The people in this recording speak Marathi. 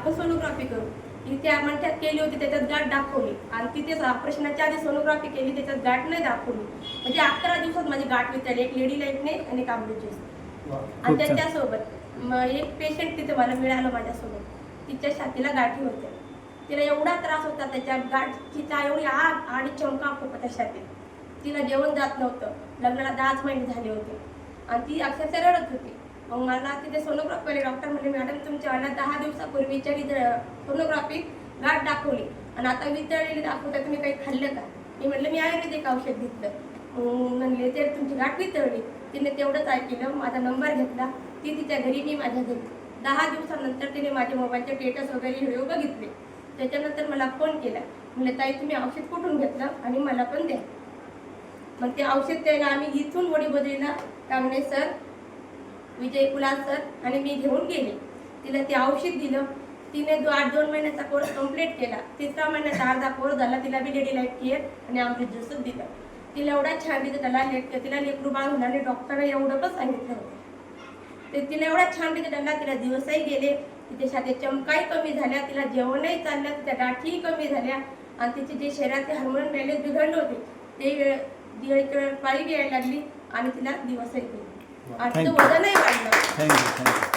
आपण सोनोग्राफी करू. इथे म्हणतात केली होती, त्याच्यात गाठ दाखवली आणि तिथेच ऑपरेशनच्या आधी सोनोग्राफी केली, त्याच्यात गाठ नाही दाखवली. म्हणजे 11 दिवसात माझी गाठ वितळली, एक लेडी लाईफने आणि एक आंबेजोस. आणि त्याच्यासोबत एक पेशंट तिथे मला मिळालं माझ्यासोबत. तिच्या छातीला गाठी होत्या. तिला एवढा त्रास होता, त्याच्या गाठीचा एवढी आग आणि चमकाप होता त्या छातीत. तिला जेवण जात नव्हतं. लग्नाला 10च महिने झाले होते आणि ती अक्षरशः रडत होती. मग मला तिथे सोनोग्राफी डॉक्टर म्हणले, मॅडम तुमच्या 10 दिवसापूर्वीच्या सोनोग्राफी गाठ दाखवली आणि आता वितळलेली दाखवता, तुम्ही काही खाल्लं का? मी म्हटलं मी आयुर्वेदिक औषध घेतलं. म्हणले ते तुमची गाठ वितळली. तिने तेवढंच ऐकलं, माझा नंबर घेतला, ती तिच्या घरी, मी माझ्या घरी. 10 दिवसानंतर तिने माझे मोबाईलचे स्टेटस वगैरे व्हिडिओ बघितले. त्याच्यानंतर मला फोन केला, म्हणले ताई तुम्ही औषध कुठून घेतलं आणि मला पण द्या. मग ते औषध द्यायला आम्ही इथून वडीबद्रीला कांगणे सर, विजय कुलाल सर आणि मी घेऊन गेले. तिला ते औषध दिलं. तिने 2 महिन्याचा कोर्स कंप्लीट केला. 3रा महिन्याचा अर्धा कोर्स झाला. तिला बी लेडी लाईफ केअर आणि अमृत ज्यूसच दिलं. तिला एवढा छान दिलं, तिला लेकरू बाळ होणार आणि डॉक्टरने एवढं पण सांगितलं होतं. ते तिला एवढा छान दिलं, तिला दिवसही गेले, तिच्या छातीत चमकाही कमी झाल्या, तिला जेवणही चाललं, तिच्या गाठीही कमी झाल्या आणि तिचे जे शरीराचे हार्मोन बॅलन्स बिघडले होते ते पाळी यायला लागली आणि तिला दिवसही गेले आणि तिचं वजनही वाढलं.